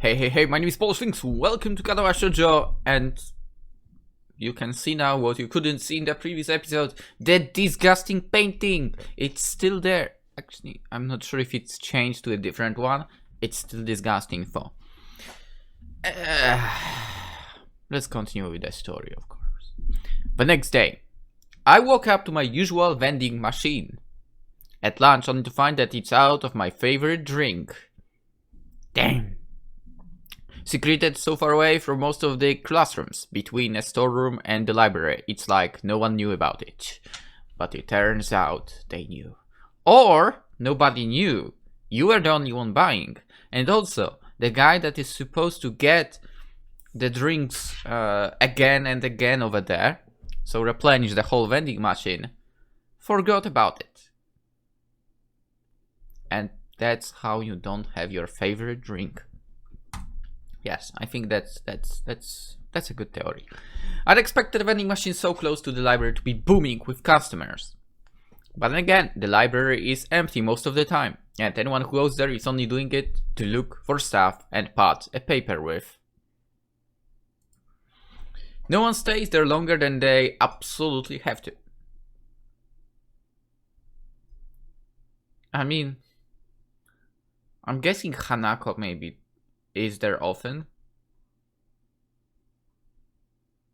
Hey, my name is PolishLynx, welcome to Katawa Shoujo, and you can see now what you couldn't see in the previous episode, that disgusting painting, it's still there. Actually, I'm not sure if it's changed to a different one, it's still disgusting though. Let's continue with the story, of course. The next day, I woke up to my usual vending machine. At lunch, only to find that it's out of my favorite drink. Damn. Secreted so far away from most of the classrooms, between a storeroom and the library, it's like no one knew about it. But it turns out they knew. Or, nobody knew. You were the only one buying. And also, the guy that is supposed to get the drinks again and again over there, so replenish the whole vending machine, forgot about it. And that's how you don't have your favorite drink. Yes, I think that's a good theory. I'd expected the vending machine so close to the library to be booming with customers. But then again, the library is empty most of the time, and anyone who goes there is only doing it to look for stuff and pad a paper with. No one stays there longer than they absolutely have to. I mean, I'm guessing Hanako maybe is there often.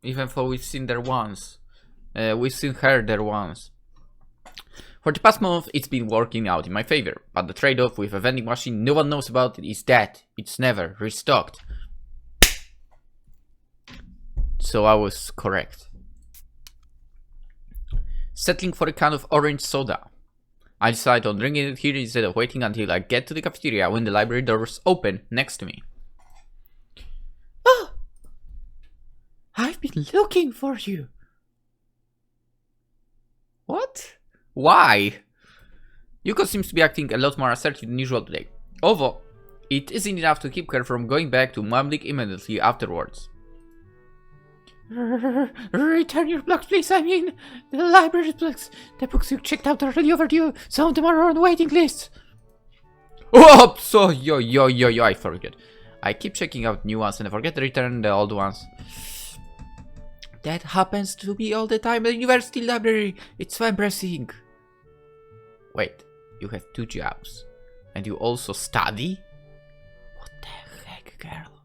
Even though we've seen her once. We've seen her there once. For the past month, it's been working out in my favor. But the trade-off with a vending machine no one knows about is that it's never restocked. So I was correct. Settling for a can of orange soda. I decide on drinking it here instead of waiting until I get to the cafeteria when the library doors open next to me. Oh! I've been looking for you. What? Why? Yuko seems to be acting a lot more assertive than usual today. Although, it isn't enough to keep her from going back to mumbling immediately afterwards. Return your books, please. I mean, the library's books. The books you checked out are really overdue. Some of them are on waiting lists. Oops! So, yo, I forget. I keep checking out new ones and I forget to return the old ones. That happens to me all the time at the university library. It's so embarrassing. Wait, you have 2 jobs. And you also study? What the heck, girl?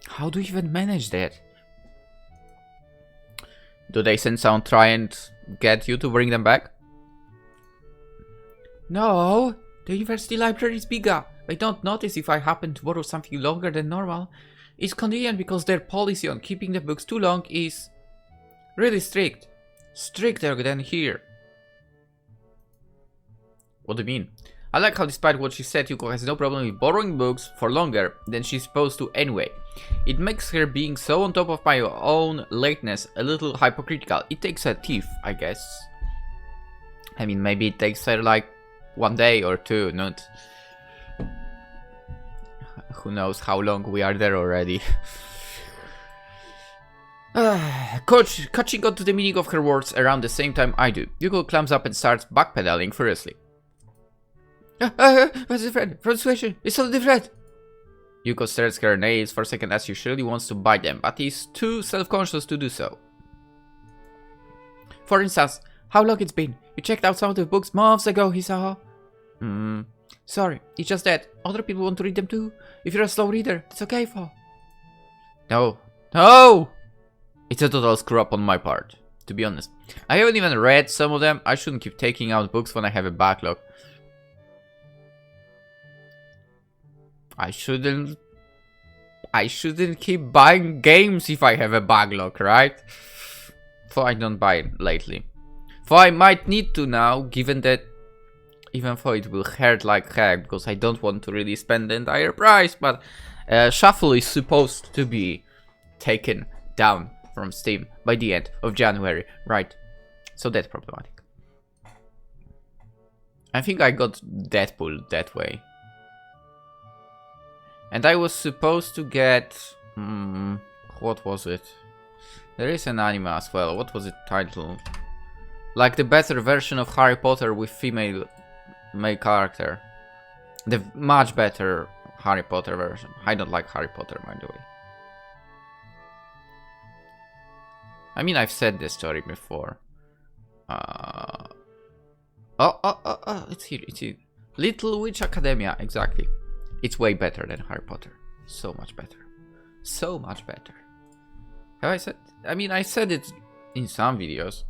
How do you even manage that? Do they send someone try and get you to bring them back? No, the university library is bigger. I don't notice if I happen to borrow something longer than normal. It's convenient because their policy on keeping the books too long is really strict. Stricter than here. What do you mean? I like how despite what she said, Yuko has no problem with borrowing books for longer than she's supposed to anyway. It makes her being so on top of my own lateness a little hypocritical. It takes her teeth, I guess. I mean, maybe it takes her like 1 day or 2, not... Who knows how long we are there already. Coach, catching on to the meaning of her words around the same time I do. Yuko climbs up and starts backpedaling furiously. What's the threat? From the situation, it's all the threat. Yuko stares her nails for a second as she surely wants to bite them, but is too self-conscious to do so. For instance, how long it's been? You checked out some of the books months ago, Hisao. Sorry, it's just that other people want to read them too. If you're a slow reader, that's okay for. No. It's a total screw up on my part, to be honest. I haven't even read some of them. I shouldn't keep taking out books when I have a backlog. I shouldn't keep buying games if I have a backlog, right? So I don't buy it lately. For I might need to now, given that even though it will hurt like heck, because I don't want to really spend the entire price, but Shuffle is supposed to be taken down from Steam by the end of January, right? So that's problematic. I think I got Deadpool that way. And I was supposed to get... what was it? There is an anime as well. What was it titled? Like the better version of Harry Potter with female male character. The much better Harry Potter version. I don't like Harry Potter, by the way. I mean, I've said this story before. It's here, it's here. Little Witch Academia, exactly. It's way better than Harry Potter. So much better. So much better. Have I said? I mean, I said it in some videos.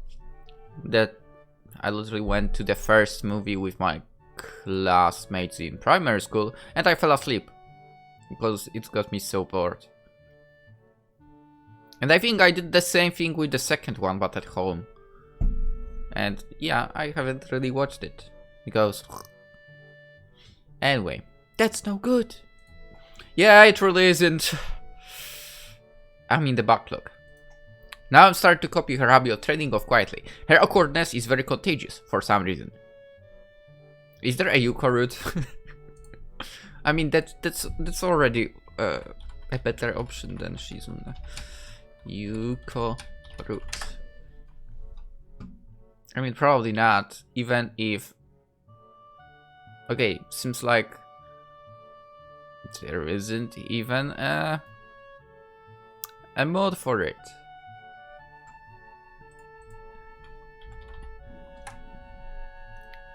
That I literally went to the first movie with my classmates in primary school and I fell asleep. Because it got me so bored. And I think I did the same thing with the second one, but at home. And yeah, I haven't really watched it. Because... Anyway, that's no good. Yeah, it really isn't. I'm in the backlog. Now I'm starting to copy her habit of trading off quietly. Her awkwardness is very contagious, for some reason. Is there a Yuko route? I mean, that's already a better option than Shizune. Yuko route. I mean, probably not, even if... Okay, seems like there isn't even a mod for it.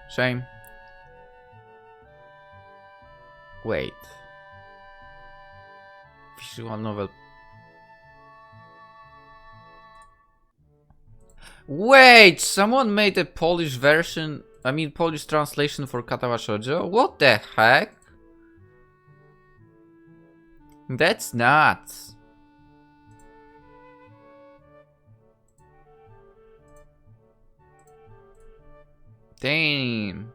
Shame. Wait. Visual novel. Wait, someone made a Polish version, I mean Polish translation for Katawa Shoujo? What the heck? That's nuts. Damn.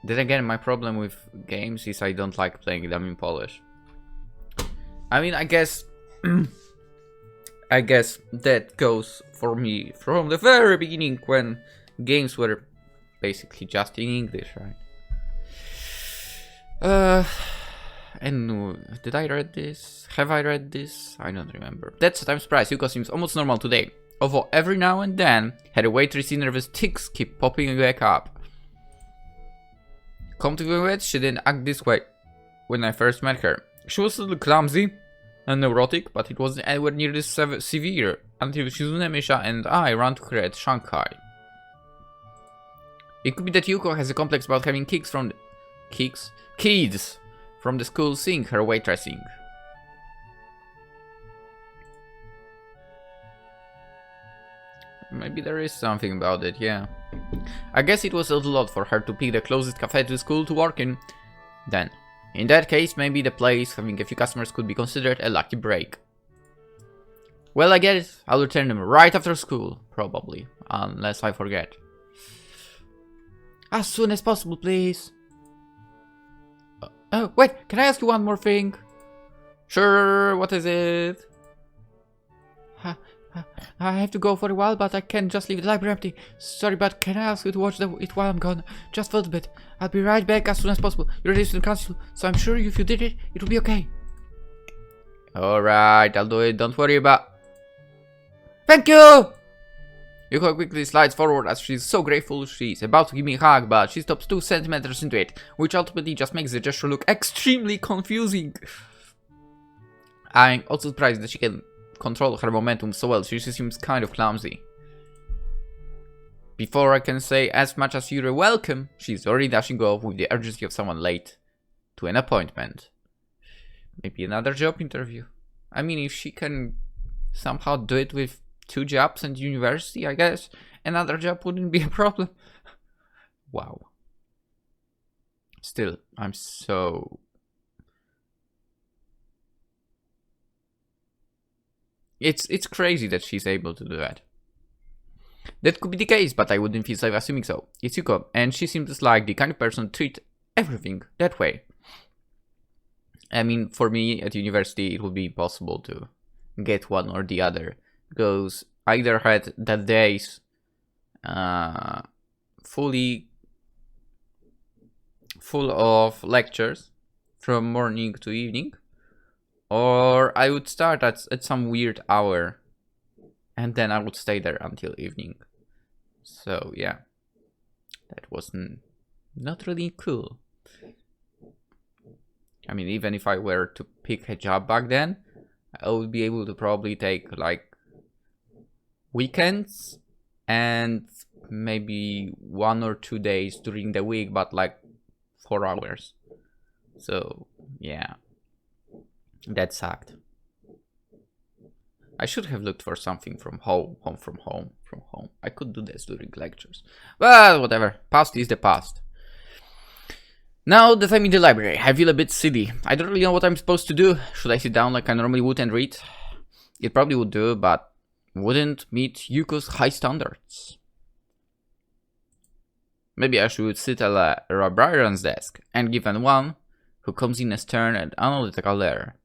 Then again, my problem with games is I don't like playing them in Polish. I mean, I guess that goes for me from the very beginning when games were basically just in English, right? And did I read this? Have I read this? I don't remember. That's what I'm surprised. Yuko seems almost normal today. Although every now and then, her waitressy nervous tics keep popping back up. Come to think of it, she didn't act this way when I first met her. She was a little clumsy and neurotic, but it wasn't anywhere near this severe until Shizune, Misha, and I ran to her at Shanghai. It could be that Yuko has a complex about having kids from the school seeing her waitressing. Maybe there is something about it, yeah. I guess it was a little odd for her to pick the closest cafe to school to work in. Then, in that case, maybe the place having a few customers could be considered a lucky break. Well, I guess I'll return them right after school, probably, unless I forget. As soon as possible, please. Oh, wait, can I ask you one more thing? Sure, what is it? I have to go for a while, but I can't just leave the library empty. Sorry, but can I ask you to watch it while I'm gone? Just for a bit. I'll be right back as soon as possible. You're ready to the council, so I'm sure if you did it, it will be okay. Alright, I'll do it. Don't worry about... Thank you! Yuko quickly slides forward as she's so grateful. She's about to give me a hug, but she stops 2 centimeters into it, which ultimately just makes the gesture look extremely confusing. I'm also surprised that she can control her momentum so well. She seems kind of clumsy. Before I can say as much as you're welcome, she's already dashing off with the urgency of someone late to an appointment. Maybe another job interview. I mean, if she can somehow do it with 2 jobs and university, I guess another job wouldn't be a problem. Wow. Still, I'm so... It's crazy that she's able to do that. That could be the case, but I wouldn't feel safe assuming so. It's Yuko, and she seems like the kind of person to treat everything that way. I mean, for me at university, it would be impossible to get one or the other, because I either had that days fully full of lectures from morning to evening, or I would start at some weird hour and then I would stay there until evening. So yeah, that was not really cool. I mean, even if I were to pick a job back then, I would be able to probably take like weekends and maybe 1 or 2 days during the week, but like 4 hours. So yeah, that sucked. I should have looked for something from home. I could do this during lectures, but whatever. Past is the past. Now that I'm in the library, I feel a bit silly. I don't really know what I'm supposed to do. Should I sit down like I normally would and read? It probably would do, but wouldn't meet Yuko's high standards. Maybe I should sit at a librarian's desk and give one who comes in a stern and analytical air.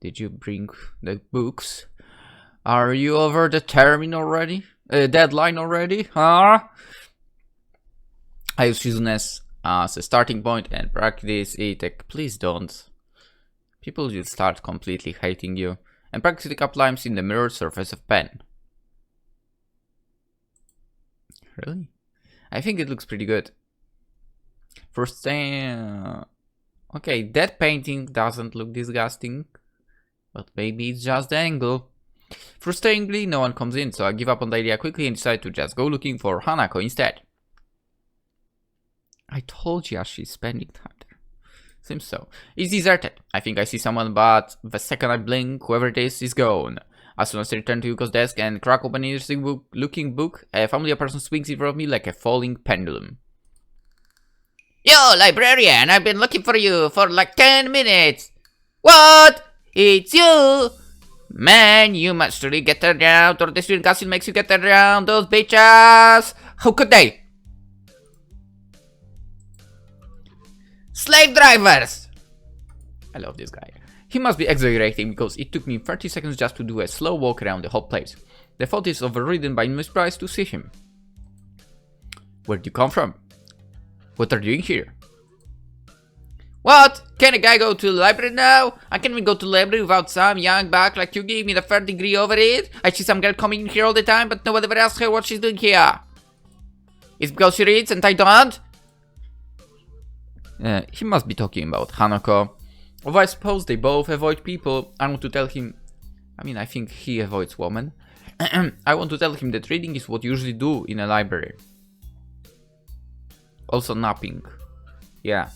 Did you bring the books? Are you over the deadline already? Huh? I use Shizune as a starting point and practice it. Please don't. People will start completely hating you. And practice a couple times in the mirrored surface of pen. Really? I think it looks pretty good. First thing... okay, that painting doesn't look disgusting. But maybe it's just the angle. Frustratingly, no one comes in, so I give up on the idea quickly and decide to just go looking for Hanako instead. I told you she's spending time there. Seems so. It's deserted. I think I see someone, but the second I blink, whoever it is gone. As soon as I return to Yuko's desk and crack open an interesting looking book, a familiar person swings in front of me like a falling pendulum. Yo, librarian, I've been looking for you for like 10 minutes. What? It's you! Man, you must really get around, or the student council makes you get around those bitches! How could they? Slave drivers! I love this guy. He must be exaggerating because it took me 30 seconds just to do a slow walk around the whole place. The thought is overridden by my surprise to see him. Where'd you come from? What are you doing here? What? Can a guy go to the library now? I can't even go to the library without some young buck like you give me the third degree over it. I see some girl coming in here all the time, but nobody ever asks her what she's doing here. It's because she reads and I don't? He must be talking about Hanako. Although I suppose they both avoid people, I want to tell him... I mean, I think he avoids women. I want to tell him that reading is what you usually do in a library. Also napping. Yeah.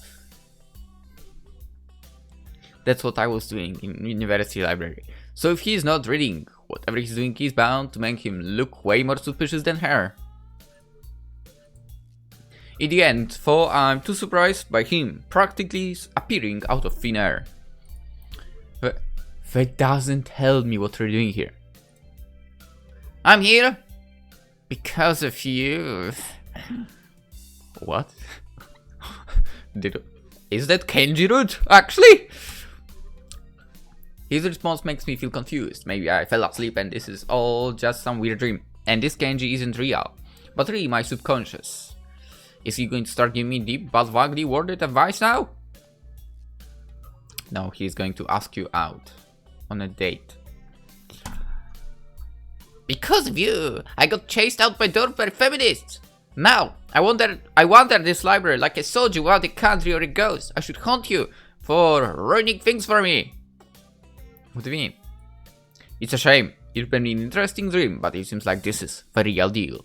That's what I was doing in university library. So if he's not reading, whatever he's doing is bound to make him look way more suspicious than her. In the end, though, I'm too surprised by him practically appearing out of thin air. But that doesn't tell me what you're doing here. I'm here because of you. What? Is that kanji root, actually? His response makes me feel confused. Maybe I fell asleep and this is all just some weird dream. And this kanji isn't real, but really my subconscious. Is he going to start giving me deep but vaguely worded advice now? No, he's going to ask you out on a date. Because of you, I got chased out by dirt by feminists. Now, I wander this library like a soldier without the country or a ghost. I should haunt you for ruining things for me. What do you mean? It's a shame. It's been an interesting dream, but it seems like this is the real deal.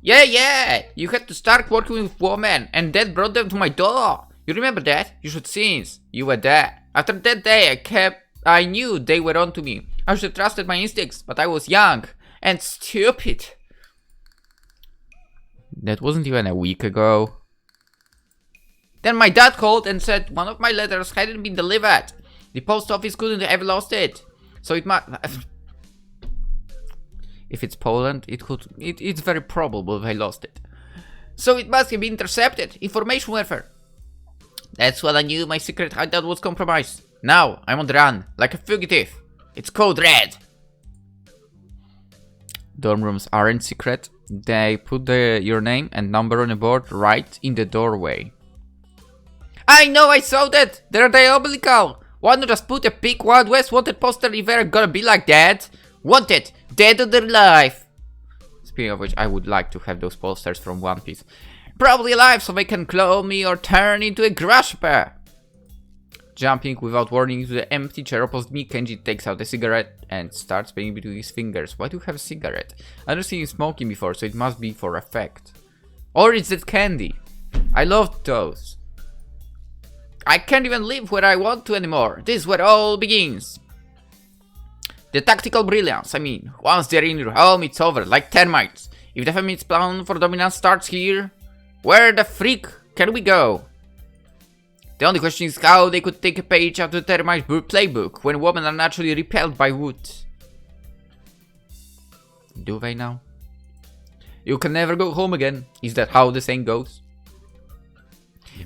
Yeah, you had to start working with women, and that brought them to my door. You remember that? You should since you were there. After that day, I knew they were onto me. I should have trusted my instincts, but I was young and stupid. That wasn't even a week ago. Then my dad called and said one of my letters hadn't been delivered. The post office couldn't have lost it. So it might... If it's Poland, it's very probable they lost it. So it must have been intercepted. Information warfare. That's when I knew my secret hideout was compromised. Now I'm on the run, like a fugitive. It's code red. Dorm rooms aren't secret. They put your name and number on a board right in the doorway. I know, I saw that. They're diabolical. Why not just put a big Wild West wanted poster if they're gonna be like that? Wanted. Dead or alive. Speaking of which, I would like to have those posters from One Piece. Probably alive so they can claw me or turn into a grasshopper. Jumping without warning to the empty chair opposite me, Kenji takes out a cigarette and starts playing between his fingers. Why do you have a cigarette? I've never seen you smoking before, so it must be for effect. Or it's that candy. I loved those. I can't even live where I want to anymore. This is where it all begins. The tactical brilliance, I mean. Once they're in your home, it's over, like termites. If the family's plan for dominance starts here, where the freak can we go? The only question is how they could take a page out of the termite playbook when women are naturally repelled by wood. Do they now? You can never go home again. Is that how the saying goes?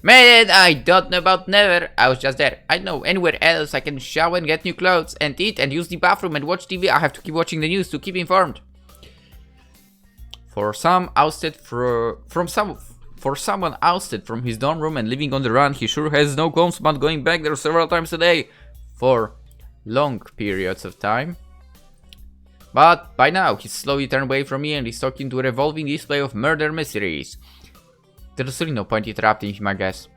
Man, I don't know about never. I was just there. I know anywhere else I can shower and get new clothes and eat and use the bathroom and watch TV. I have to keep watching the news to keep informed. For someone ousted from his dorm room and living on the run, he sure has no qualms about going back there several times a day for long periods of time. But by now, he's slowly turned away from me and is talking to a revolving display of murder mysteries. There's really no point interrupting him, I guess.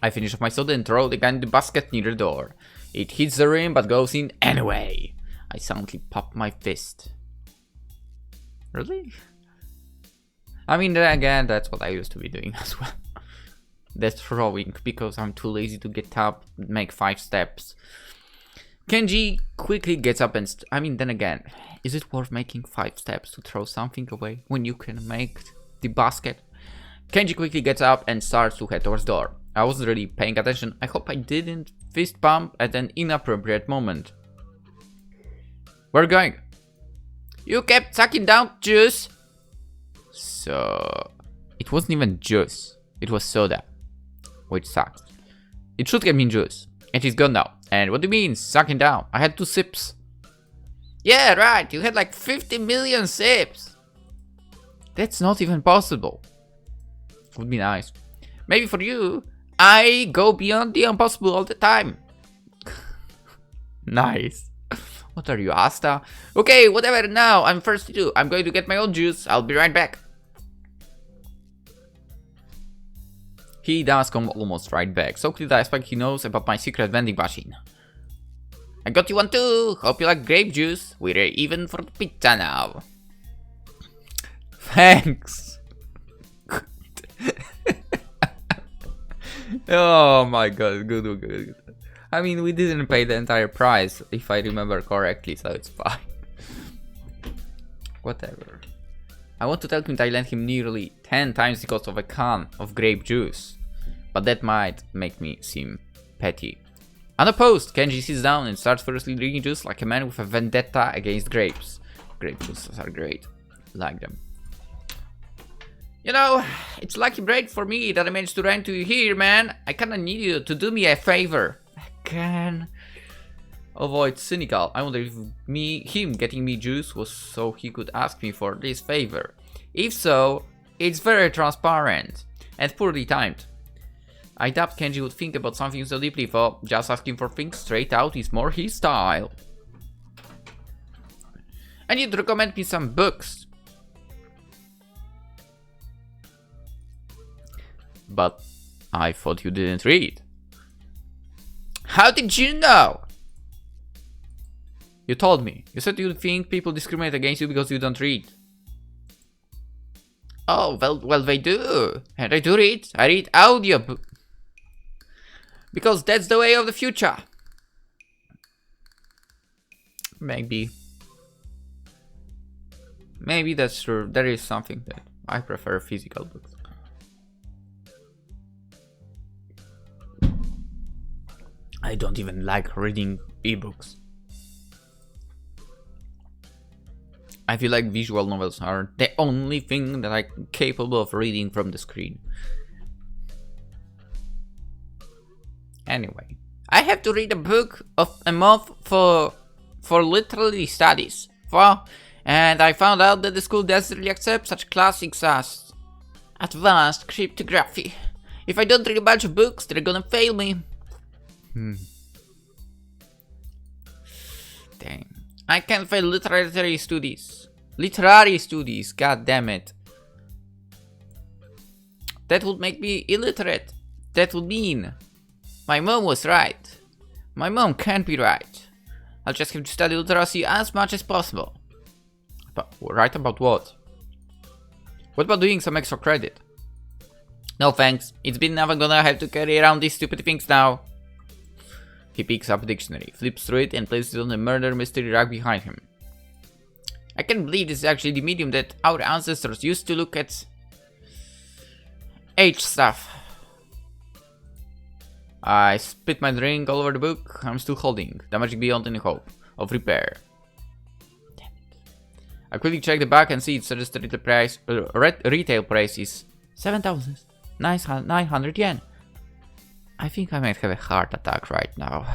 I finish off my soda and throw the gun in the basket near the door. It hits the rim but goes in anyway. I silently pop my fist. Really? I mean, then again, that's what I used to be doing as well. That's throwing, because I'm too lazy to get up and make 5 steps. Kenji quickly gets up and then again, is it worth making 5 steps to throw something away when you can make the basket? Kenji quickly gets up and starts to head towards the door. I wasn't really paying attention. I hope I didn't fist bump at an inappropriate moment. Where are you going? You kept sucking down juice. So, it wasn't even juice. It was soda. Which sucks. It should have been juice. And it's gone now. And what do you mean, sucking down? I had 2 sips. Yeah, right. You had like 50 million sips. That's not even possible. Would be nice. Maybe for you, I go beyond the impossible all the time. Nice. What are you, Asta? Okay, whatever, now I'm thirsty too. I'm going to get my own juice. I'll be right back. He does come almost right back. So clearly I expect he knows about my secret vending machine. I got you one too. Hope you like grape juice. We're even for the pizza now. Thanks. Oh my god, good. I mean, we didn't pay the entire price, if I remember correctly, so it's fine. Whatever. I want to tell him that I lent him nearly 10 times the cost of a can of grape juice, but that might make me seem petty. Unopposed, Kenji sits down and starts furiously drinking juice like a man with a vendetta against grapes. Grape juices are great. Like them. You know, it's lucky break for me that I managed to run to you here, man. I kinda need you to do me a favor. I can avoid cynical. I wonder if him getting me juice was so he could ask me for this favor. If so, it's very transparent and poorly timed. I doubt Kenji would think about something so deeply, for just asking for things straight out is more his style. And you'd recommend me some books. But I thought you didn't read. How did you know? You told me. You said you think people discriminate against you because you don't read. Oh, well they do. And I do read. I read audio. Because that's the way of the future. Maybe. Maybe that's true. There is something that I prefer physical books. I don't even like reading ebooks. I feel like visual novels are the only thing that I'm capable of reading from the screen. Anyway, I have to read a book of a month for literary studies. And I found out that the school doesn't really accept such classics as advanced cryptography. If I don't read a bunch of books, they're gonna fail me. Dang. I can't fail literary studies. God damn it. That would make me illiterate. That would mean my mom was right. My mom can't be right. I'll just have to study literacy as much as possible. But right about what? What about doing some extra credit? No thanks. It's been enough. I'm gonna have to carry around these stupid things now. He picks up a dictionary, flips through it, and places it on the murder mystery rack behind him. I can't believe this is actually the medium that our ancestors used to look at age stuff. I spit my drink all over the book. I'm still holding. The magic beyond any hope of repair. Damn it. I quickly check the back and see it suggested the price, retail price is 7,900 yen. I think I might have a heart attack right now.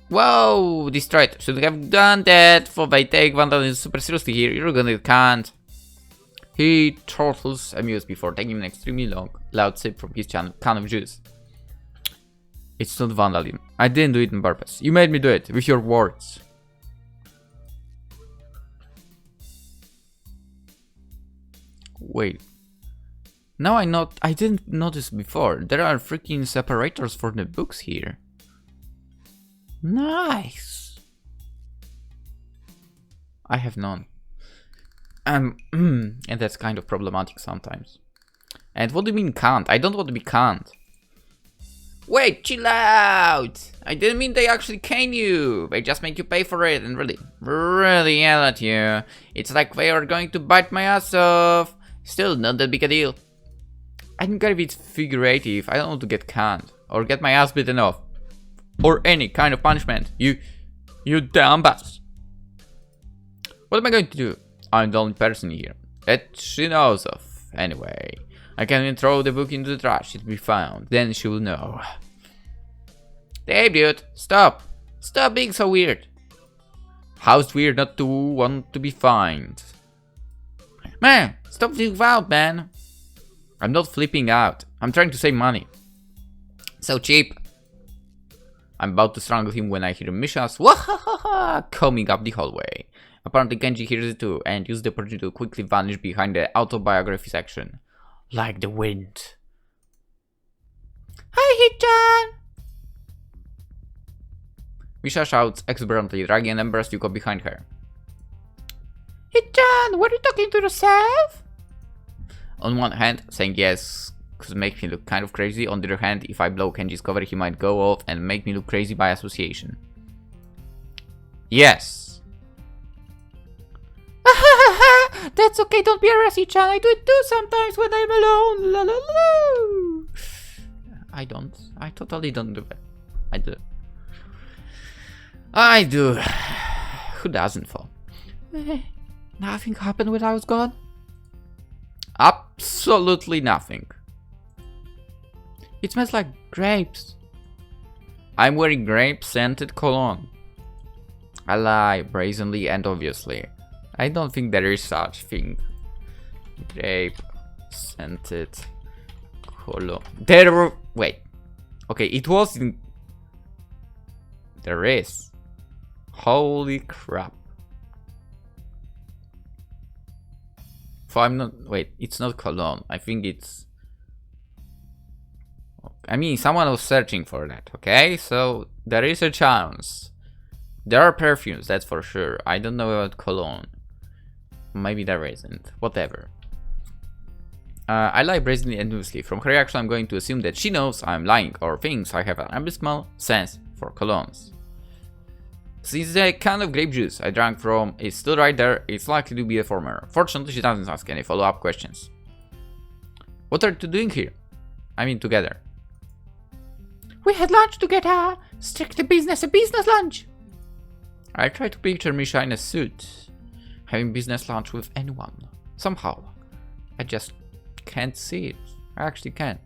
Whoa, destroyed. Should have done that, for I take vandalism super seriously here. You're gonna can't. He chortles amused before taking an extremely loud sip from his can of juice. It's not vandalism. I didn't do it on purpose. You made me do it with your words. Wait. Now I didn't notice before. There are freaking separators for the books here. Nice. I have none. And that's kind of problematic sometimes. And what do you mean can't? I don't want to be can't. Wait, chill out! I didn't mean they actually cane you. They just make you pay for it and really yell at you. It's like they are going to bite my ass off. Still not that big a deal. I don't care if it's figurative. I don't want to get canned or get my ass bitten off. Or any kind of punishment. You dumb bastard. What am I going to do? I'm the only person here that she knows of. Anyway, I can even throw the book into the trash. It'll be found. Then she will know. Hey, dude, stop. Stop being so weird. How's weird not to want to be fined? Man, stop flipping out, man. I'm not flipping out. I'm trying to save money. So cheap. I'm about to strangle him when I hear Misha's wahahaha coming up the hallway. Apparently Kenji hears it too and uses the opportunity to quickly vanish behind the autobiography section. Like the wind. Hi, Hichan! Misha shouts exuberantly, dragging an embarrassed Yuko behind her. Hichan, were you talking to yourself? On one hand, saying yes could make me look kind of crazy. On the other hand, if I blow Kenji's cover, he might go off and make me look crazy by association. Yes. That's okay, don't be a Rassi-chan. I do it too sometimes when I'm alone. La la la. I don't. I totally don't do that. I do. I do. Who doesn't fall? Nothing happened when I was gone? Absolutely nothing. It smells like grapes. I'm wearing grape-scented cologne. I lie brazenly and obviously. I don't think there is such thing. Grape-scented cologne. There were... Wait. Okay, it was in... There is. Holy crap. So I'm not... Wait, it's not cologne. I think it's... I mean, someone was searching for that, okay? So, there is a chance. There are perfumes, that's for sure. I don't know about cologne. Maybe there isn't. Whatever. I lie brazenly and loosely. From her reaction, I'm going to assume that she knows I'm lying or thinks I have an abysmal sense for colognes. Since the can of grape juice I drank from is still right there, it's likely to be a former. Fortunately, she doesn't ask any follow-up questions. What are you doing here? I mean, together. We had lunch together. Strictly business, a business lunch. I try to picture Misha in a suit, having business lunch with anyone. Somehow, I just can't see it. I actually can't.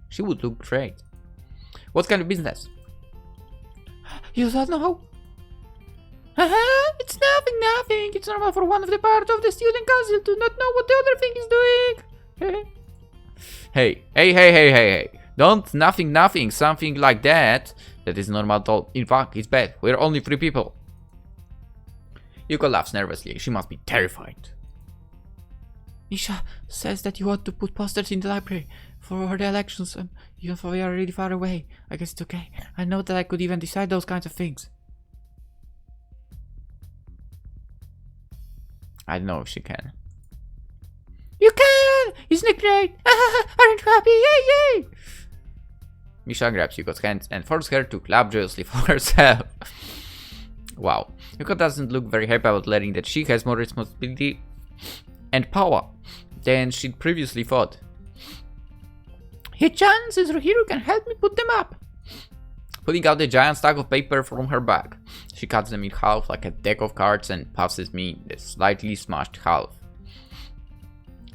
She would look great. What kind of business? You don't know? It's nothing. It's normal for one of the part of the student council to not know what the other thing is doing. Hey. Don't nothing, something like that. That is normal at all. In fact, it's bad. We're only 3 people. Yuko laughs nervously. She must be terrified. Misha says that you want to put posters in the library for the elections, and even though we are really far away, I guess it's okay. I know that I could even decide those kinds of things. I don't know if she can. You can! Isn't it great? Aren't you happy? Yay, yay! Misha grabs Yuko's hands and forces her to clap joyously for herself. Wow. Yuko doesn't look very happy about learning that she has more responsibility and power than she'd previously thought. Hichan says Rohiro can help me put them up. Pulling out a giant stack of paper from her bag, she cuts them in half like a deck of cards and passes me the slightly smashed half.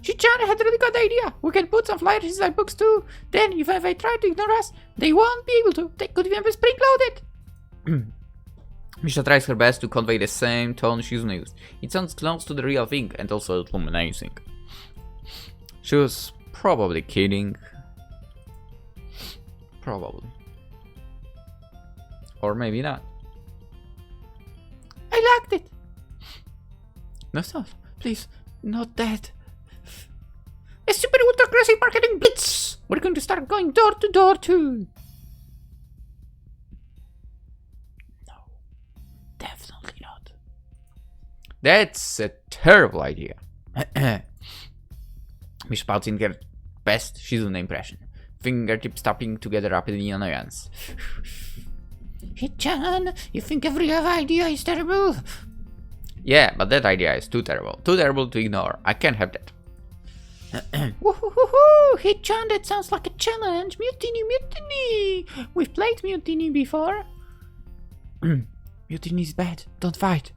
Hichan had a really good idea. We can put some flyers inside books too. Then, if they try to ignore us, they won't be able to. They could even be spring-loaded. Misha tries her best to convey the same tone Shizune used. It sounds close to the real thing and also illuminating. She was probably kidding. Probably. Or maybe not. I liked it. No, stop. Please, not that. A super ultra aggressive marketing blitz. We're going to start going door to door too. No, definitely not. That's a terrible idea. Miss spouts in her best Shizune impression, fingertips tapping together rapidly in annoyance. Hichan, you think every other idea is terrible? Yeah, but that idea is too terrible. Too terrible to ignore. I can't have that. Woohoo! Hichan, that sounds like a challenge. Mutiny, mutiny! We've played mutiny before. Mutiny is bad. Don't fight.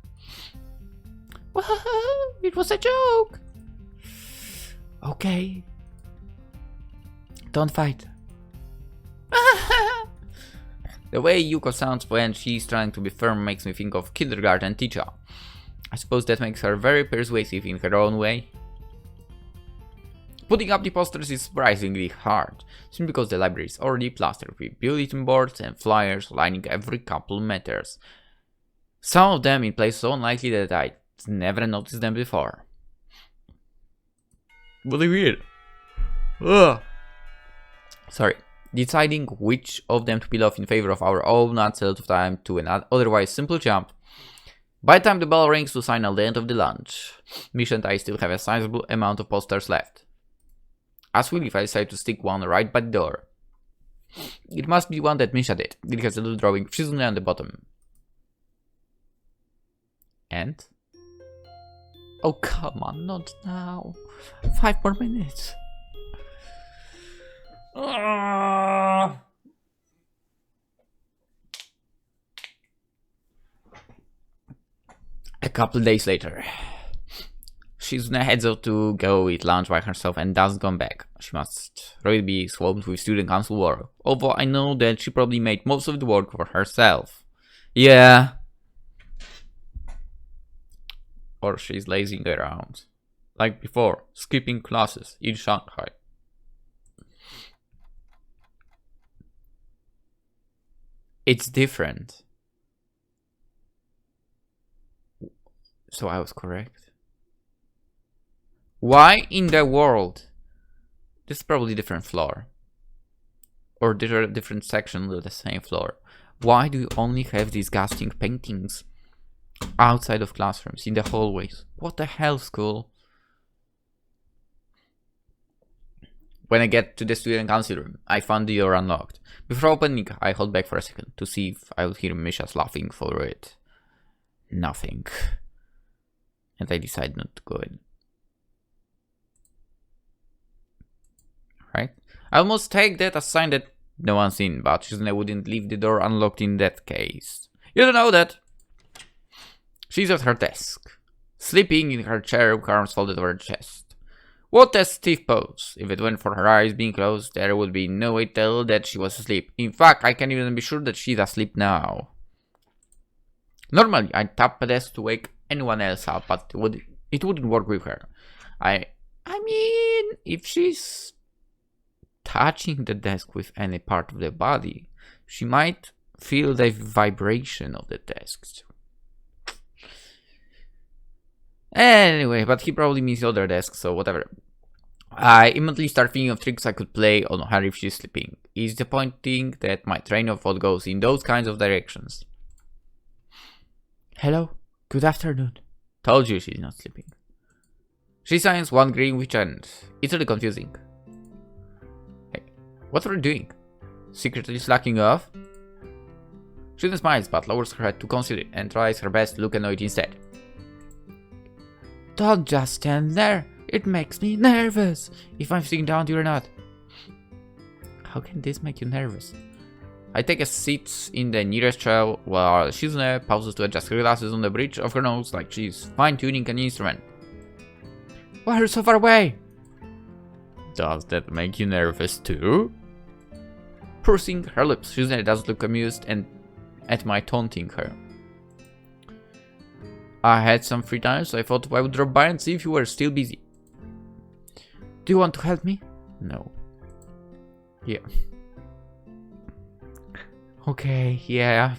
Woohoo! It was a joke. Okay. Don't fight. The way Yuko sounds when she's trying to be firm makes me think of kindergarten teacher. I suppose that makes her very persuasive in her own way. Putting up the posters is surprisingly hard, simply because the library is already plastered with bulletin boards and flyers lining every couple meters. Some of them in place so unlikely that I'd never noticed them before. Really weird. Ugh. Sorry. Deciding which of them to peel off in favor of our own adds a lot of time to an otherwise simple jump. By the time the bell rings to signal the end of the lunch, Misha and I still have a sizable amount of posters left. As will if I decide to stick one right by the door. It must be one that Misha did. It has a little drawing of Shizune on the bottom. And? Oh come on, not now. 5 more minutes. A couple days later, Shizune heads out to go eat lunch by herself and doesn't come back. She must really be swamped with student council work, although I know that she probably made most of the work for herself. Yeah. Or she's lazing around. Like before, skipping classes in Shanghai. It's different. So I was correct. Why in the world? This is probably a different floor. Or different section of the same floor. Why do you only have disgusting paintings outside of classrooms, in the hallways? What the hell, school? When I get to the student council room, I found the door unlocked. Before opening, I hold back for a second to see if I would hear Misha's laughing for it. Nothing. And I decide not to go in. Right? I almost take that as a sign that no one's in, but Shizune wouldn't leave the door unlocked in that case. You don't know that. She's at her desk, sleeping in her chair with her arms folded over her chest. What a stiff pose. If it weren't for her eyes being closed, there would be no way to tell that she was asleep. In fact, I can't even be sure that she's asleep now. Normally, I'd tap the desk to wake anyone else up, but it wouldn't work with her. I mean, if she's touching the desk with any part of the body, she might feel the vibration of the desk. Anyway, but he probably means the other desk, so whatever. I immediately start thinking of tricks I could play on her if she's sleeping. It's disappointing that my train of thought goes in those kinds of directions. Hello, good afternoon. Told you she's not sleeping. She signs one Greenwich and it's really confusing. Hey, what are you doing? Secretly slacking off? She smiles but lowers her head to consider it and tries her best to look annoyed instead. Don't just stand there. It makes me nervous. If I'm sitting down, you're not. How can this make you nervous? I take a seat in the nearest chair while Shizune pauses to adjust her glasses on the bridge of her nose like she's fine-tuning an instrument. Why are you so far away? Does that make you nervous too? Pursing her lips, Shizune doesn't look amused and at my taunting her. I had some free time, so I thought I would drop by and see if you were still busy. Do you want to help me? No. Yeah. Okay, yeah.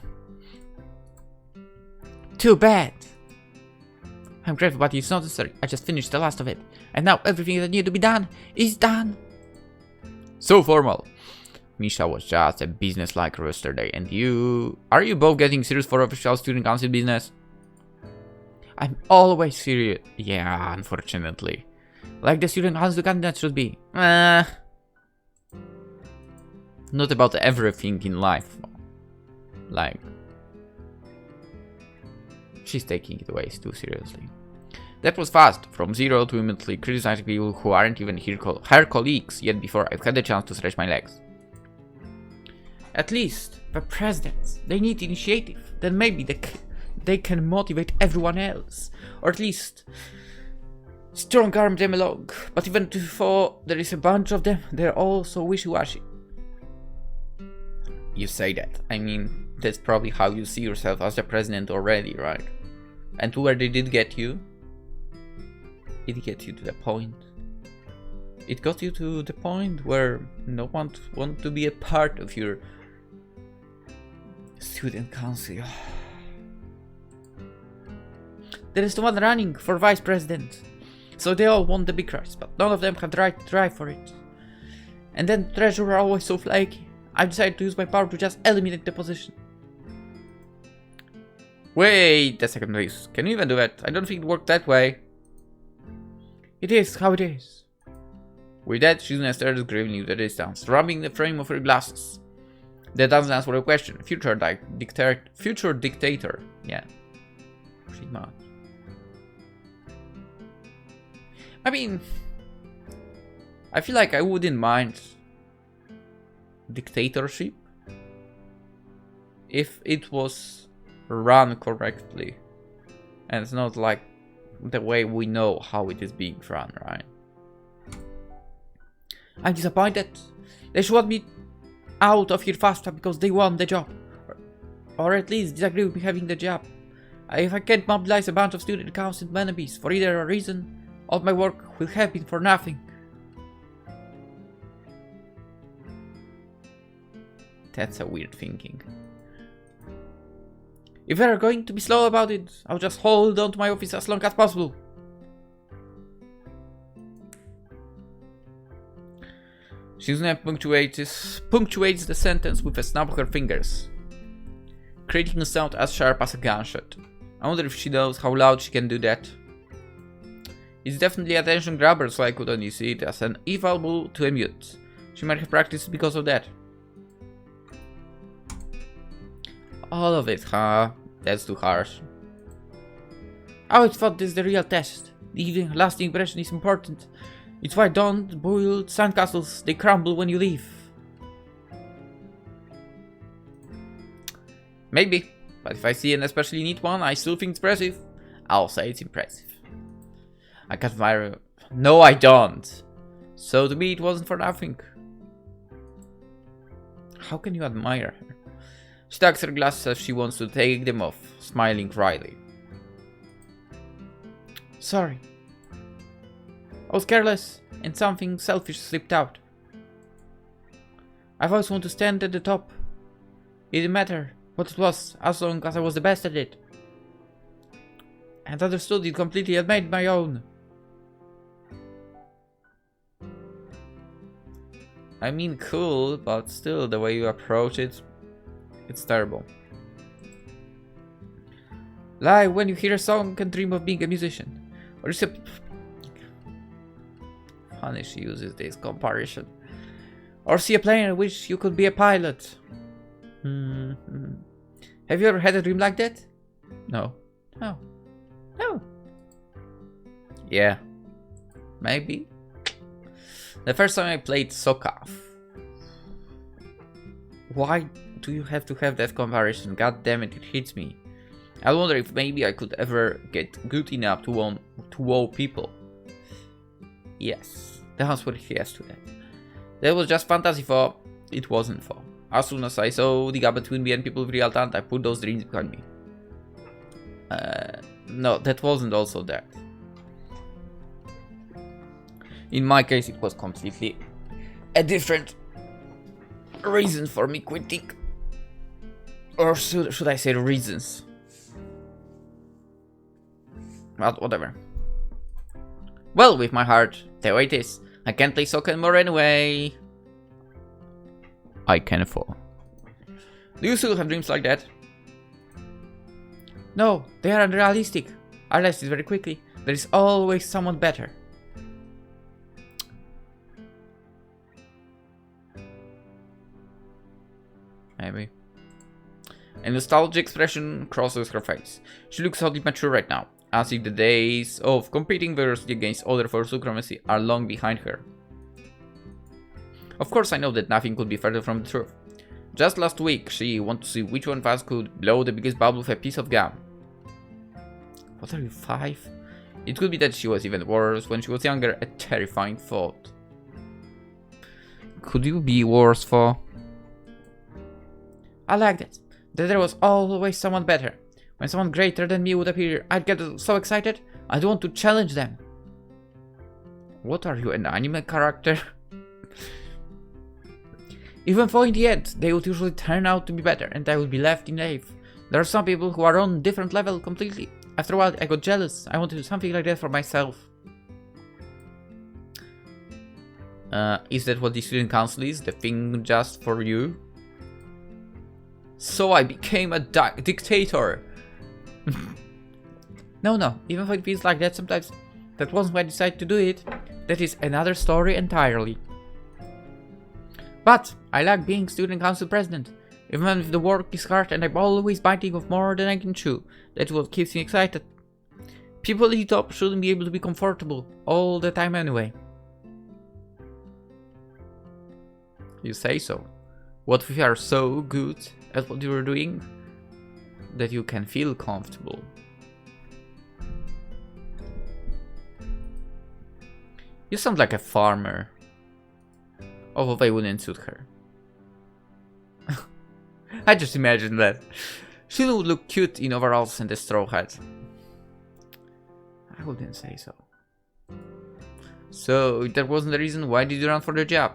Too bad. I'm grateful, but it's not necessary. I just finished the last of it. And now everything that needed to be done is done. So formal. Misha was just a business-like yesterday, and you... Are you both getting serious for official student council business? I'm always serious. Yeah, unfortunately. Like the student council candidate should be. Not about everything in life. Like... She's taking it way too seriously. That was fast, from zero to immediately criticizing people who aren't even her colleagues yet before I've had the chance to stretch my legs. At least, the presidents, they need initiative, then maybe they can motivate everyone else, or at least strong arm them along, but even before there is a bunch of them, they're all so wishy-washy. You say that, I mean, that's probably how you see yourself as the president already, right? And where did it get you? It get you to the point. It got you to the point where no one wants to be a part of your student council. There is the one running for vice president. So they all want the big prize, but none of them have the right to try for it. And then the treasurer always so flaky. I decided to use my power to just eliminate the position. Wait a second, please. Can you even do that? I don't think it worked that way. It is how it is. With that, Shizune stares gravely into the distance, rubbing the frame of her glasses. That doesn't answer the question. Future dictator. Yeah. Pretty much. I mean, I feel like I wouldn't mind dictatorship if it was run correctly. And it's not like the way we know how it is being run, right? I'm disappointed. They should want me out of here faster because they won the job. Or at least disagree with me having the job. If I can't mobilize a bunch of student council members for either reason, all my work will have been for nothing. That's a weird thinking. If they're going to be slow about it, I'll just hold on to my office as long as possible. Shizune punctuates the sentence with a snap of her fingers, creating a sound as sharp as a gunshot. I wonder if she knows how loud she can do that. It's definitely attention grabber, so I could only see it as an invaluable to a mute. She might have practiced because of that. All of it, huh? That's too harsh. I always thought this is the real test. Leaving a lasting impression is important. It's why don't build sandcastles, they crumble when you leave. Maybe, but if I see an especially neat one I still think it's impressive, I'll say it's impressive. I can't admire. No, I don't. So to me it wasn't for nothing. How can you admire her? She tucks her glasses as she wants to take them off, smiling wryly. Sorry. I was careless, and something selfish slipped out. I've always wanted to stand at the top. It didn't matter what it was, as long as I was the best at it. and understood it completely and made my own. I mean, cool, but still, the way you approach it, it's terrible. Lie when you hear a song and dream of being a musician. Or is it... Funny she uses this comparison. Or see a plane in which you could be a pilot. Have you ever had a dream like that? No. No. No. Yeah. Maybe. The first time I played Sokaf. Why do you have to have that comparison? God damn it, it hits me. I wonder if maybe I could ever get good enough to wow people. Yes, that's what he has to that. That was just fantasy for. It wasn't for. As soon as I saw the gap between me and people with real talent, I put those dreams behind me. No, that wasn't also that. In my case, it was completely a different reason for me quitting. Or should I say reasons? Well, whatever. Well, with my heart, the way it is, I can't play soccer anymore anyway. I can fall. Do you still have dreams like that? No, they are unrealistic. I realized it very quickly. There is always someone better. Maybe. A nostalgic expression crosses her face. She looks oddly mature right now, as if the days of competing vigorously against others for supremacy are long behind her. Of course I know that nothing could be further from the truth. Just last week, she wanted to see which one of us could blow the biggest bubble with a piece of gum. What are you, 5? It could be that she was even worse when she was younger, a terrifying thought. Could you be worse for? I liked it. That there was always someone better. When someone greater than me would appear, I'd get so excited, I'd want to challenge them. What are you, an anime character? Even though in the end, they would usually turn out to be better and I would be left in awe. There are some people who are on a different level completely. After a while, I got jealous. I wanted to do something like that for myself. Is that what the student council is? The thing just for you? So I became a dictator. No. Even though it feels like that sometimes, that wasn't why I decided to do it. That is another story entirely. But I like being student council president. Even if the work is hard and I'm always biting off more than I can chew, that's what keeps me excited. People at the top shouldn't be able to be comfortable all the time anyway. You say so. What if you are so good at what you're doing that you can feel comfortable? You sound like a farmer. Although they wouldn't suit her. I just imagine that. She would look cute in overalls and a straw hat. I wouldn't say so. So, if that wasn't the reason, why did you run for the job?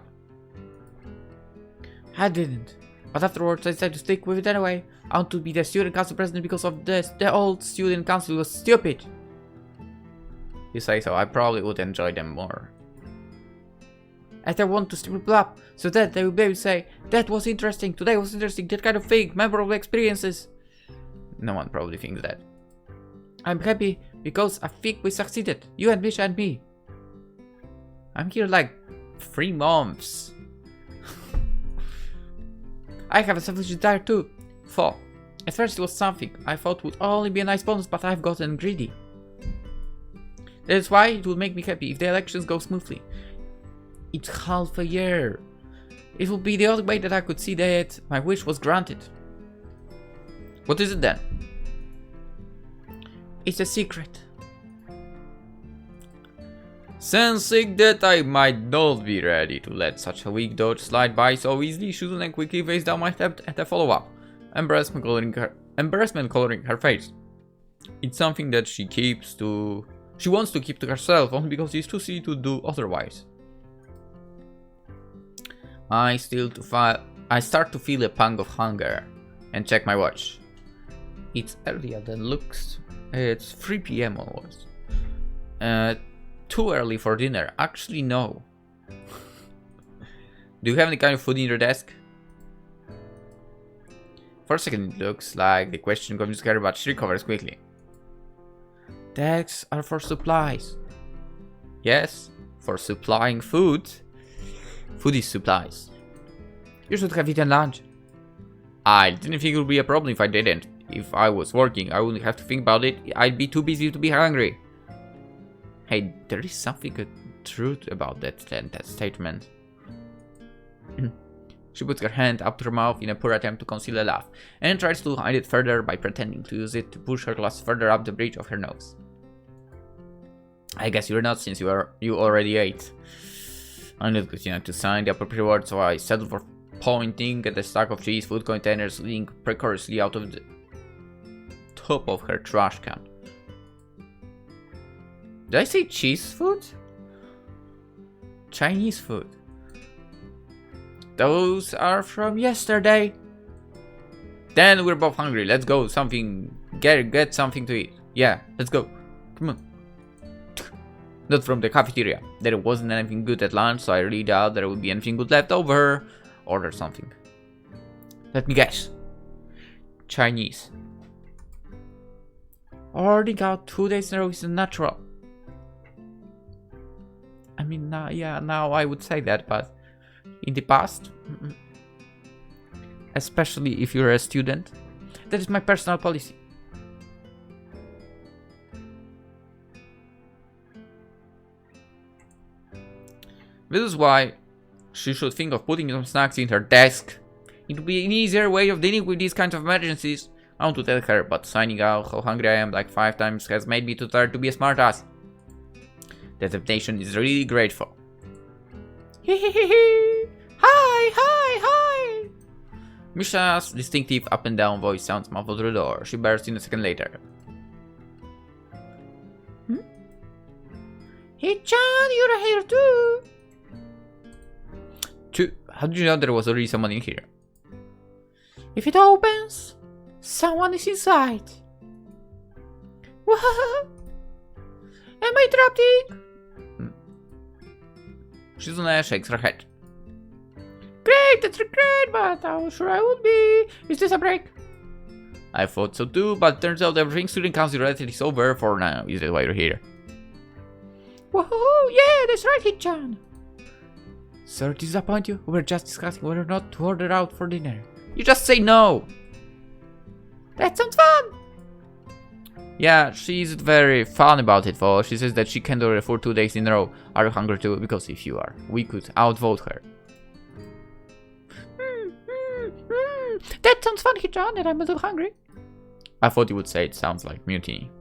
I didn't. But afterwards I decided to stick with it anyway. I want to be the student council president because of this. The old student council was stupid. You say so, I probably would enjoy them more. And I want to step up so that they will be able to say, that was interesting, today was interesting, that kind of thing, memorable experiences. No one probably thinks that. I'm happy because I think we succeeded, you and Misha and me. I'm here like 3 months. I have a selfish desire too. 4. At first it was something I thought would only be a nice bonus, but I've gotten greedy. That's why it would make me happy if the elections go smoothly. It's half a year. It would be the only way that I could see that my wish was granted. What is it then? It's a secret. Sensing that I might not be ready to let such a weak dodge slide by so easily, Shizune quickly faced down my attempt at a follow-up. Embarrassment coloring her face. It's something that she wants to keep to herself only because she's too silly to do otherwise. I start to feel a pang of hunger and check my watch. It's earlier than looks. It's 3 p.m. almost. Too early for dinner. Actually, no. Do you have any kind of food in your desk? For a second, it looks like the question comes together, but she recovers quickly. Desks are for supplies. Yes, for supplying food. Food is supplies. You should have eaten lunch. I didn't think it would be a problem if I didn't. If I was working, I wouldn't have to think about it. I'd be too busy to be hungry. Hey, there is something truth about that statement. She puts her hand up to her mouth in a poor attempt to conceal a laugh, and tries to hide it further by pretending to use it to push her glass further up the bridge of her nose. I guess you're not, since you already ate. I'm not good enough to sign the appropriate word, so I settled for pointing at the stack of cheese food containers leaning precariously out of the top of her trash can. Did I say cheese food? Chinese food. Those are from yesterday. Then we're both hungry. Let's go. Get something to eat. Yeah, let's go. Come on. Not from the cafeteria. There wasn't anything good at lunch, so I really doubt there would be anything good left over. Order something. Let me guess. Chinese. Ordering out 2 days in a row is natural. I mean, now I would say that, but in the past, especially if you're a student, that is my personal policy. This is why she should think of putting some snacks in her desk. It would be an easier way of dealing with these kinds of emergencies. I want to tell her, but signing out how hungry I am like 5 times has made me too tired to be a smartass. The temptation is really grateful. Hi! Misha's distinctive up and down voice sounds muffled through the door. She bursts in a second later. Hey Chan, you're here too! How did you know there was already someone in here? If it opens, someone is inside. What? Am I interrupting? Shizune shakes her head. Great, that's great, but how sure I would be. Is this a break? I thought so too, but turns out everything student council related is over for now. Is that why you're here? Woohoo! Yeah, that's right, Hichan. Sorry to disappoint you. We were just discussing whether or not to order out for dinner. You just say no. That sounds fun. Yeah, she's very fun about it, though. She says that she can't order for 2 days in a row. Are you hungry too? Because if you are, we could outvote her. That sounds fun, Hichan, and I'm a little hungry. I thought you would say it sounds like mutiny.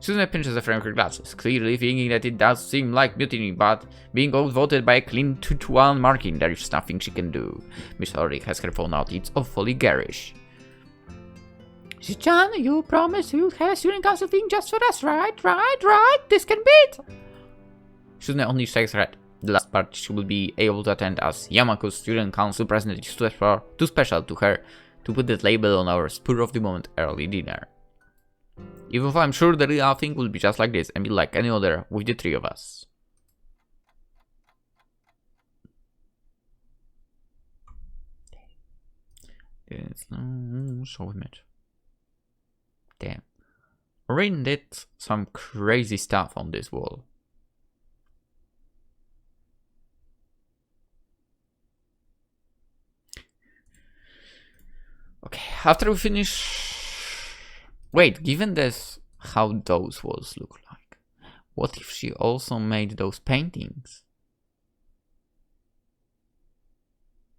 Shizune pinches the frame of her glasses, clearly thinking that it does seem like mutiny, but being outvoted by a clean 2-1 marking, there is nothing she can do. Miss already has her phone out, it's awfully garish. Hichan, you promised you'd have a student council thing just for us, right? This can be it! Shizune only shakes her head. The last part she will be able to attend as Yamaku's student council president is too special to her to put that label on our spur-of-the-moment early dinner. Even if I'm sure the real thing will be just like this and be like any other with the 3 of us. Show image. Damn. Rin did some crazy stuff on this wall. Okay, after we finish... Wait, given this, how those walls look like, what if she also made those paintings?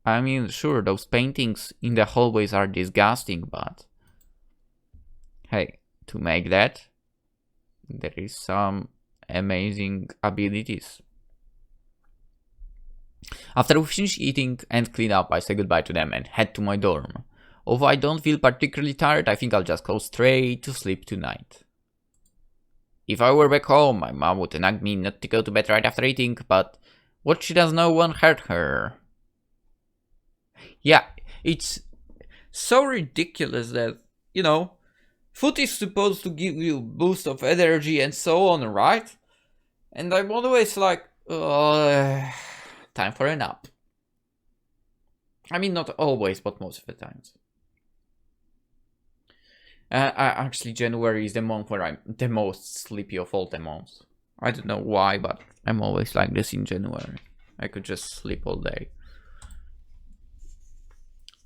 I mean, sure, those paintings in the hallways are disgusting, but... Hey, to make that, there is some amazing abilities. After we finish eating and clean up, I say goodbye to them and head to my dorm. Although I don't feel particularly tired, I think I'll just go straight to sleep tonight. If I were back home, my mom would nag me not to go to bed right after eating, but what she does know won't hurt her. Yeah, it's so ridiculous that, you know, Food is supposed to give you a boost of energy and so on, right? And I'm always like, time for a nap. I mean, not always, but most of the times. Actually, January is the month where I'm the most sleepy of all the months. I don't know why, but I'm always like this in January. I could just sleep all day.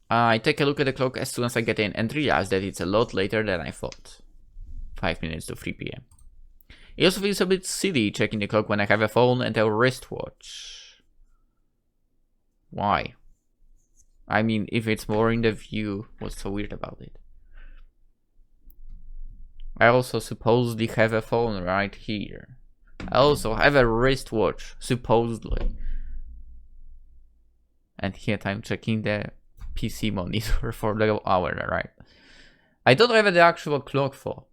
I take a look at the clock as soon as I get in and realize that it's a lot later than I thought. 5 minutes to 3 p.m. It also feels a bit silly checking the clock when I have a phone and a wristwatch. Why? I mean, if it's more in the view, what's so weird about it? I also supposedly have a phone right here. I also have a wristwatch, supposedly. And yet I'm checking the PC monitor for the hour, right? I don't have the actual clock for.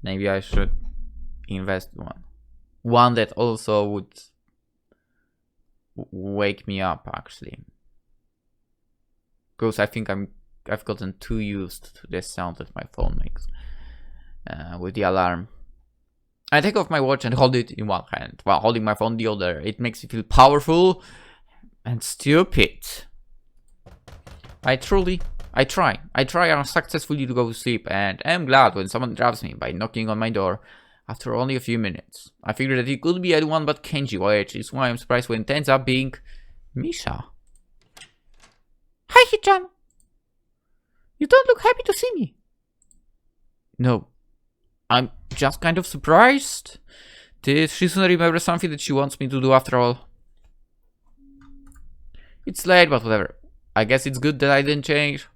Maybe I should invest one. One that also would wake me up, actually. Because I think I've gotten too used to the sound that my phone makes with the alarm. I take off my watch and hold it in one hand while holding my phone in the other. It makes me feel powerful and stupid. I try unsuccessfully to go to sleep, and I'm glad when someone grabs me by knocking on my door after only a few minutes. I figured that it could be anyone but Kenji, which is why I'm surprised when it ends up being Misha. Hi, Hichan! You don't look happy to see me. No, I'm just kind of surprised. Did Shizune remember something that she wants me to do after all? It's late, but whatever. I guess it's good that I didn't change.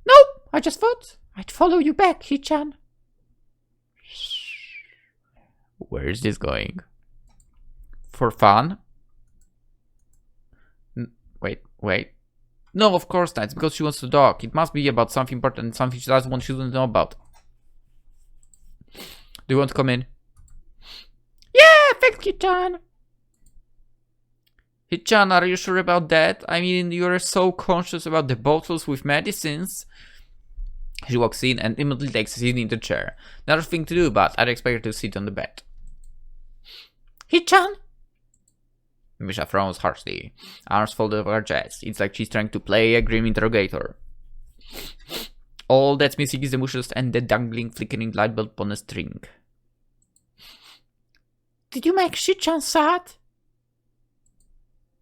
No, I just thought I'd follow you back, Hichan. Where is this going? For fun? Wait. No, of course not. It's because she wants to talk. It must be about something important, something she doesn't want you to know about. Do you want to come in? Yeah, thank you, Hichan. Hichan, are you sure about that? I mean, you're so conscious about the bottles with medicines. She walks in and immediately takes a seat in the chair. Another thing to do, but I'd expect her to sit on the bed. Hichan? Misha frowns harshly, arms folded over her chest. It's like she's trying to play a grim interrogator. All that's missing is the mushes and the dangling, flickering light bulb on a string. Did you make Hichan sad?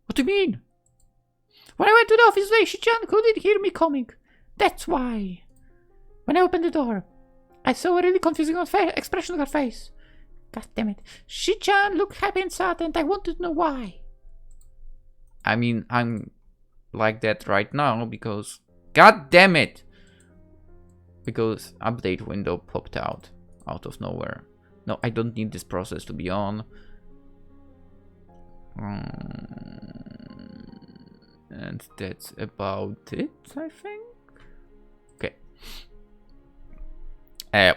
What do you mean? When I went to the office today, Hichan couldn't hear me coming. That's why. When I opened the door, I saw a really confusing expression on her face. God damn it. Hichan looked happy and sad, and I wanted to know why. I mean, I'm like that right now because... God damn it! Because update window popped out of nowhere. No, I don't need this process to be on. And that's about it, I think. Okay.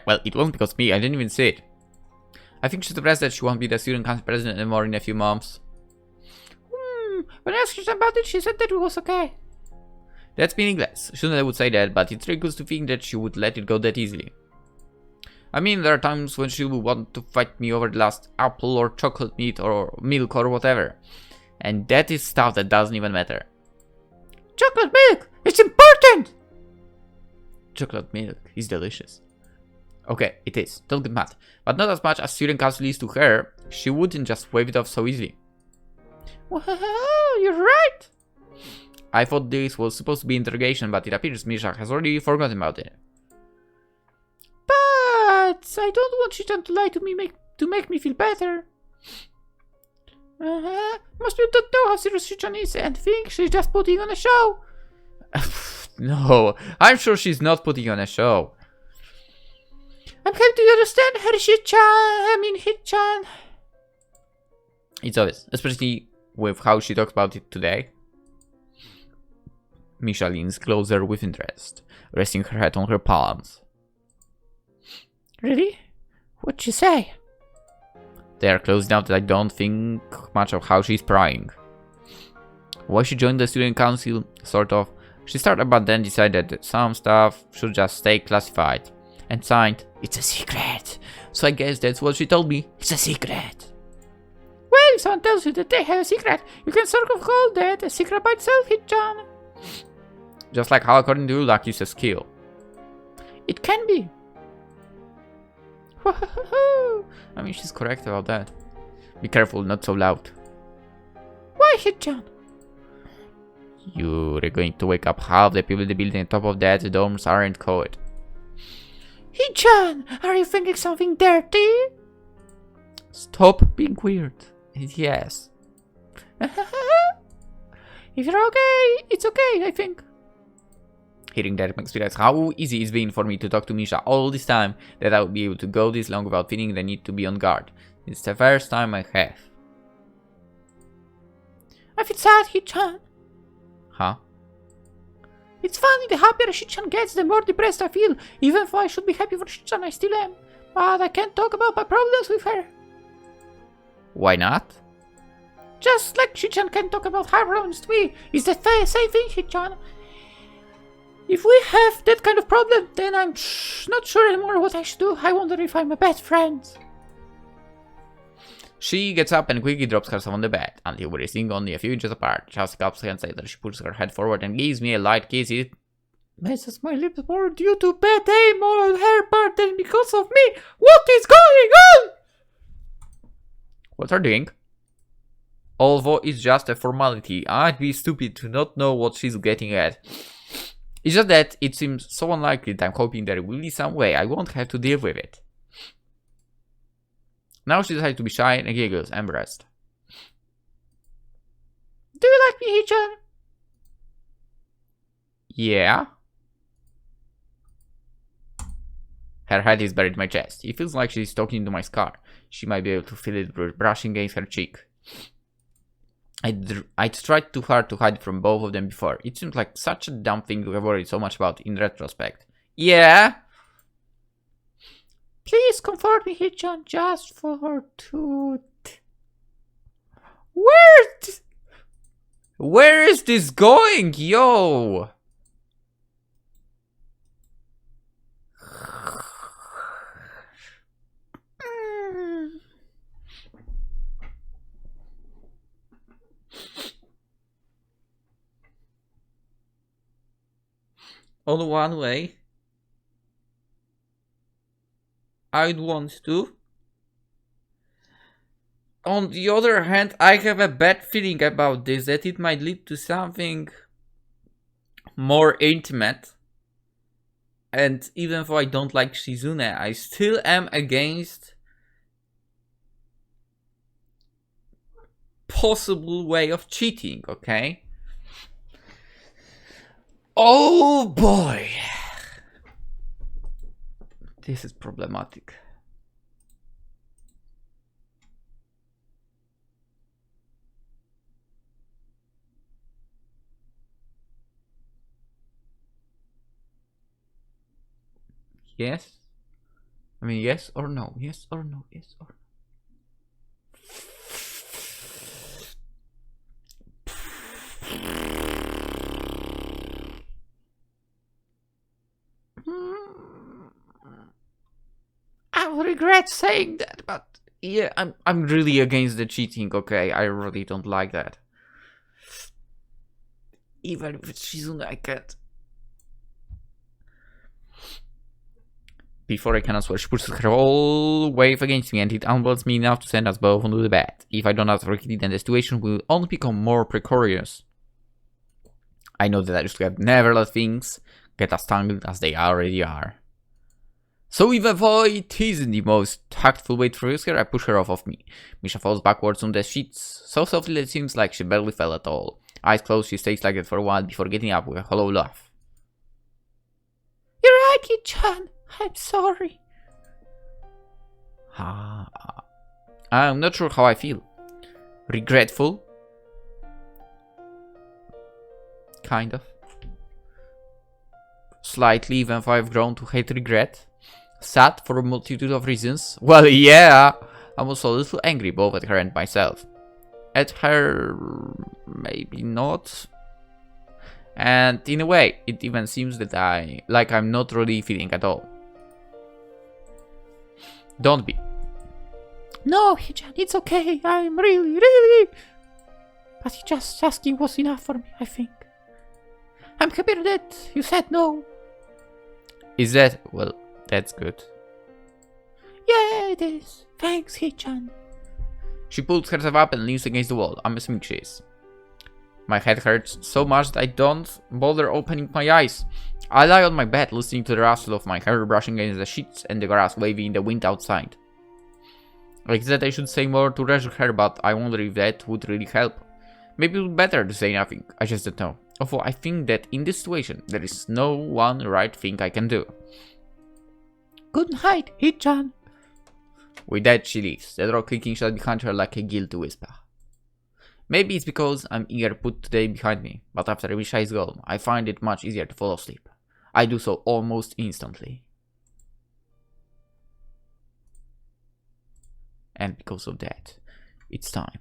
Well, it wasn't because of me. I didn't even see it. I think she's depressed that she won't be the student council president anymore in a few months. When I asked her about it, she said that it was okay. That's meaningless. Shizune would say that, but it's ridiculous to think that she would let it go that easily. I mean, there are times when she will want to fight me over the last apple or chocolate meat or milk or whatever. And that is stuff that doesn't even matter. Chocolate milk! It's important! Chocolate milk is delicious. Okay, it is. Don't get mad. But not as much as student council is to her. She wouldn't just wave it off so easily. Well, you're right. I thought this was supposed to be interrogation, but it appears Misha has already forgotten about it. But I don't want Hichan to lie to me to make me feel better. Most people don't know how serious Hichan is and think she's just putting on a show. No, I'm sure she's not putting on a show. I'm happy to understand her, Hichan. It's obvious, especially with how she talks about it today. Misha leans closer with interest, resting her head on her palms. Really? What'd you say? They are close enough that I don't think much of how she's prying. Why she joined the student council, sort of. She started but then decided that some stuff should just stay classified. And signed, "It's a secret." So I guess that's what she told me. It's a secret. Well, if someone tells you that they have a secret, you can sort of call that a secret by itself, Hichan. Just like how according to you, luck is a skill. It can be. I mean, she's correct about that. Be careful, not so loud. Why, Hichan? You're going to wake up half the people in the building on top of that. The dorms aren't co-ed. Hichan, are you thinking something dirty? Stop being weird. Yes. If you're okay, it's okay, I think. Hearing that makes me realize how easy it's been for me to talk to Misha all this time, that I would be able to go this long without feeling the need to be on guard. It's the first time I have. I feel sad, Hichan. Huh? It's funny, the happier Hichan gets, the more depressed I feel. Even though I should be happy for Hichan, I still am. But I can't talk about my problems with her. Why not? Just like Hichan can't talk about her problems to me. It's the same thing, Hichan. If we have that kind of problem, then I'm not sure anymore what I should do. I wonder if I'm a bad friend. She gets up and quickly drops herself on the bed, until we're sitting only a few inches apart. Just cups hands later, she pushes her head forward and gives me a light kiss. It messes my lips more due to bad aim on her part than because of me. What is going on? What's her doing? Although it's just a formality, I'd be stupid to not know what she's getting at. It's just that it seems so unlikely that I'm hoping there will be some way I won't have to deal with it. Now she decides to be shy and giggles, embarrassed. Do you like me, Hichan? Yeah. Her head is buried in my chest. It feels like she's talking to my scar. She might be able to feel it brushing against her cheek. I'd tried too hard to hide from both of them before. It seems like such a dumb thing to have worried so much about in retrospect. Yeah? Please comfort me, Hichan, just for toot. Where is this going, yo? On one way, I'd want to. On the other hand, I have a bad feeling about this, that it might lead to something more intimate. And even though I don't like Shizune, I still am against possible way of cheating, okay? Oh boy! This is problematic. Yes? I mean, yes or no? Yes or no? Yes or no? I regret saying that, but yeah, I'm really against the cheating, okay? I really don't like that. Even if it's Shizune, I can't. Before I can answer, she pushes her whole wave against me and it unwells me enough to send us both onto the bed. If I don't answer quickly, then the situation will only become more precarious. I know that I used to have never let things get as tangled as they already are. So even though it isn't the most tactful way to risk her, I push her off of me. Misha falls backwards on the sheets, so softly that it seems like she barely fell at all. Eyes closed, she stays like that for a while before getting up with a hollow laugh. You're right, Hichan. I'm sorry. I'm not sure how I feel. Regretful? Kind of. Slightly, even though I've grown to hate regret. Sad for a multitude of reasons. Well, yeah. I'm also a little angry both at her and myself. at her? Maybe not. And in a way, it even seems that I'm not really feeling at all. Don't be. No, Hichan, it's okay. I'm really. But just asking was enough for me, I think. I'm happy that you said no. Is that? Well, that's good. Yeah, it is. Thanks, Hichan. She pulls herself up and leans against the wall. I'm assuming she is. My head hurts so much that I don't bother opening my eyes. I lie on my bed, listening to the rustle of my hair brushing against the sheets and the grass waving in the wind outside. Like that, I should say more to reassure her, but I wonder if that would really help. Maybe it would be better to say nothing. I just don't know. Although I think that in this situation, there is no one right thing I can do. Good night, Hichan. With that, she leaves, the door clicking shut behind her like a guilty whisper. Maybe it's because I'm eager to put today behind me, but after Misha is gone, I find it much easier to fall asleep. I do so almost instantly. And because of that, it's time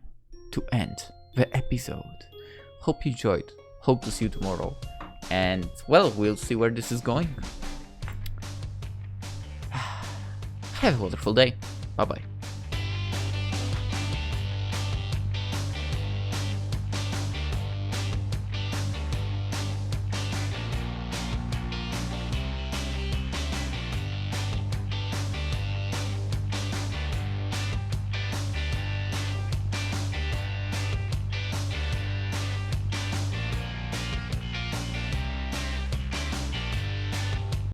to end the episode. Hope you enjoyed. Hope to see you tomorrow. And, well, we'll see where this is going. Have a wonderful day. Bye-bye.